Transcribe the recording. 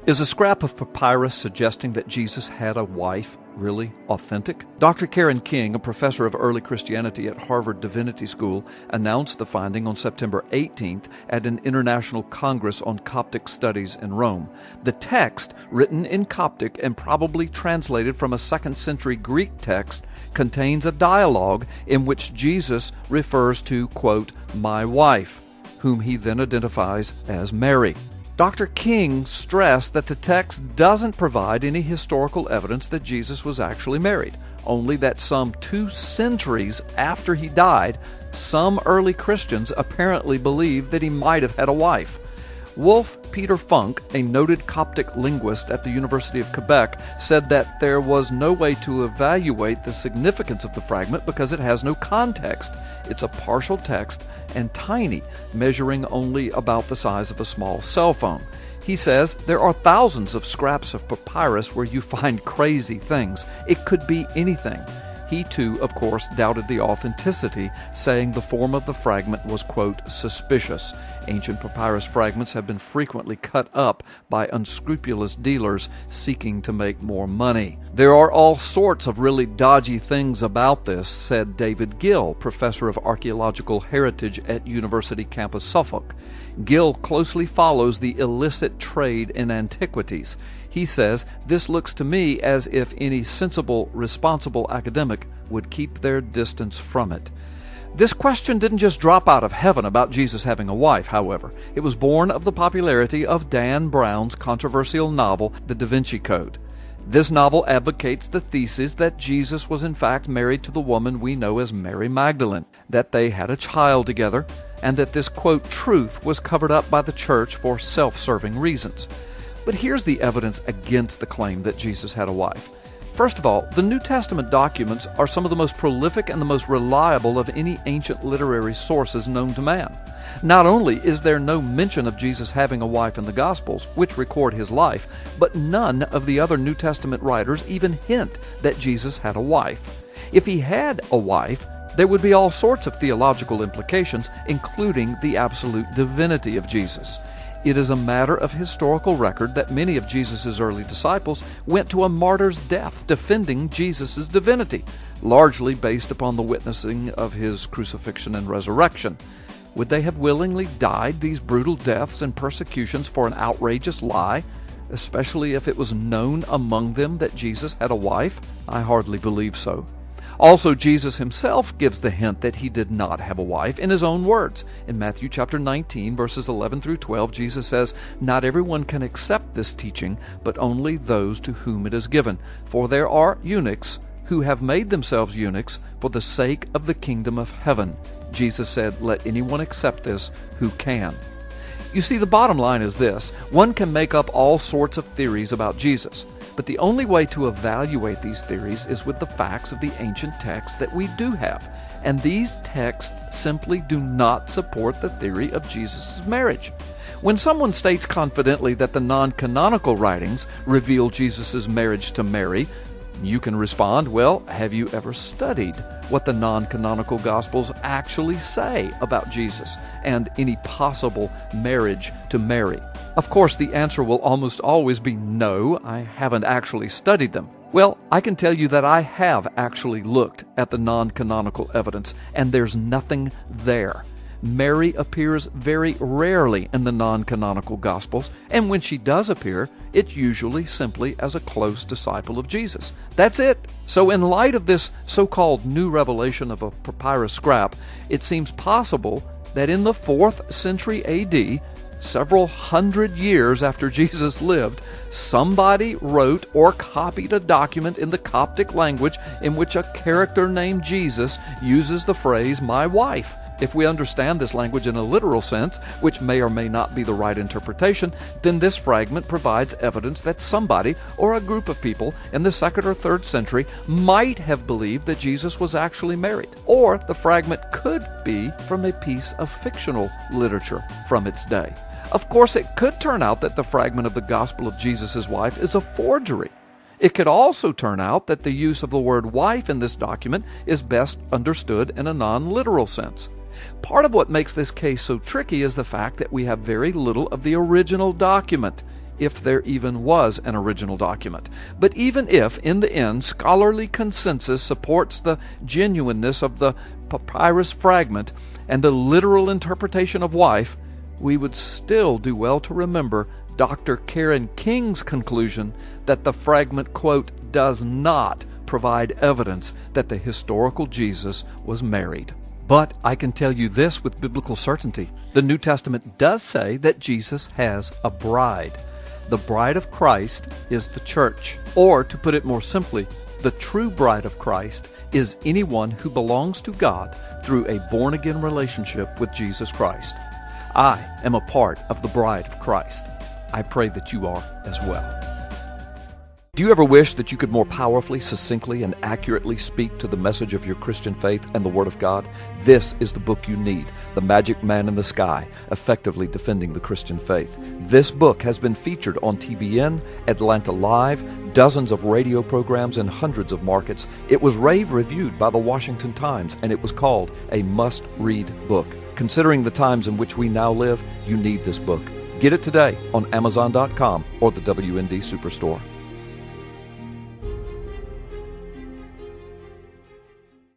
Is a scrap of papyrus suggesting that Jesus had a wife really authentic? Dr. Karen King, a professor of early Christianity at Harvard Divinity School, announced the finding on September 18th at an international congress on Coptic studies in Rome. The text, written in Coptic and probably translated from a 2nd century Greek text, contains a dialogue in which Jesus refers to, quote, "my wife," whom he then identifies as Mary. Dr. King stressed that the text doesn't provide any historical evidence that Jesus was actually married, only that some 2 centuries after he died, some early Christians apparently believed that he might have had a wife. Wolf Peter Funk, a noted Coptic linguist at the University of Quebec, said that there was no way to evaluate the significance of the fragment because it has no context. It's a partial text and tiny, measuring only about the size of a small cell phone. He says there are thousands of scraps of papyrus where you find crazy things. It could be anything. He too, of course, doubted the authenticity, saying the form of the fragment was, quote, suspicious. Ancient papyrus fragments have been frequently cut up by unscrupulous dealers seeking to make more money. There are all sorts of really dodgy things about this, said David Gill, professor of archaeological heritage at University Campus Suffolk. Gill closely follows the illicit trade in antiquities. He says, "This looks to me as if any sensible, responsible academic would keep their distance from it." This question didn't just drop out of heaven about Jesus having a wife, however. It was born of the popularity of Dan Brown's controversial novel, The Da Vinci Code. This novel advocates the thesis that Jesus was in fact married to the woman we know as Mary Magdalene, that they had a child together, and that this, quote, truth was covered up by the church for self-serving reasons. But here's the evidence against the claim that Jesus had a wife. First of all, the New Testament documents are some of the most prolific and the most reliable of any ancient literary sources known to man. Not only is there no mention of Jesus having a wife in the Gospels, which record his life, but none of the other New Testament writers even hint that Jesus had a wife. If he had a wife, there would be all sorts of theological implications, including the absolute divinity of Jesus. It is a matter of historical record that many of Jesus' early disciples went to a martyr's death defending Jesus' divinity, largely based upon the witnessing of his crucifixion and resurrection. Would they have willingly died these brutal deaths and persecutions for an outrageous lie, especially if it was known among them that Jesus had a wife? I hardly believe so. Also, Jesus himself gives the hint that he did not have a wife in his own words. In Matthew chapter 19, verses 11 through 12, Jesus says, "Not everyone can accept this teaching, but only those to whom it is given. For there are eunuchs who have made themselves eunuchs for the sake of the kingdom of heaven." Jesus said, "Let anyone accept this who can." You see, the bottom line is this. One can make up all sorts of theories about Jesus, but the only way to evaluate these theories is with the facts of the ancient texts that we do have. And these texts simply do not support the theory of Jesus' marriage. When someone states confidently that the non-canonical writings reveal Jesus' marriage to Mary, you can respond, well, have you ever studied what the non-canonical Gospels actually say about Jesus and any possible marriage to Mary? Of course, the answer will almost always be no, I haven't actually studied them. Well, I can tell you that I have actually looked at the non-canonical evidence, and there's nothing there. Mary appears very rarely in the non-canonical Gospels, and when she does appear, it's usually simply as a close disciple of Jesus. That's it. So in light of this so-called new revelation of a papyrus scrap, it seems possible that in the 4th century AD, several hundred years after Jesus lived, somebody wrote or copied a document in the Coptic language in which a character named Jesus uses the phrase, "my wife." If we understand this language in a literal sense, which may or may not be the right interpretation, then this fragment provides evidence that somebody or a group of people in the 2nd or 3rd century might have believed that Jesus was actually married. Or the fragment could be from a piece of fictional literature from its day. Of course, it could turn out that the fragment of the Gospel of Jesus' wife is a forgery. It could also turn out that the use of the word wife in this document is best understood in a non-literal sense. Part of what makes this case so tricky is the fact that we have very little of the original document. if there even was an original document. But even if, in the end, scholarly consensus supports the genuineness of the papyrus fragment and the literal interpretation of wife, we would still do well to remember Dr. Karen King's conclusion that the fragment, quote, does not provide evidence that the historical Jesus was married. But I can tell you this with biblical certainty. The New Testament does say that Jesus has a bride. The bride of Christ is the church. Or, to put it more simply, the true bride of Christ is anyone who belongs to God through a born-again relationship with Jesus Christ. I am a part of the bride of Christ. I pray that you are as well. Do you ever wish that you could more powerfully, succinctly, and accurately speak to the message of your Christian faith and the Word of God? This is the book you need, The Magic Man in the Sky, Effectively Defending the Christian Faith. This book has been featured on TBN, Atlanta Live, dozens of radio programs, and hundreds of markets. It was rave reviewed by the Washington Times, and it was called a must-read book. Considering the times in which we now live, you need this book. Get it today on Amazon.com or the WND Superstore.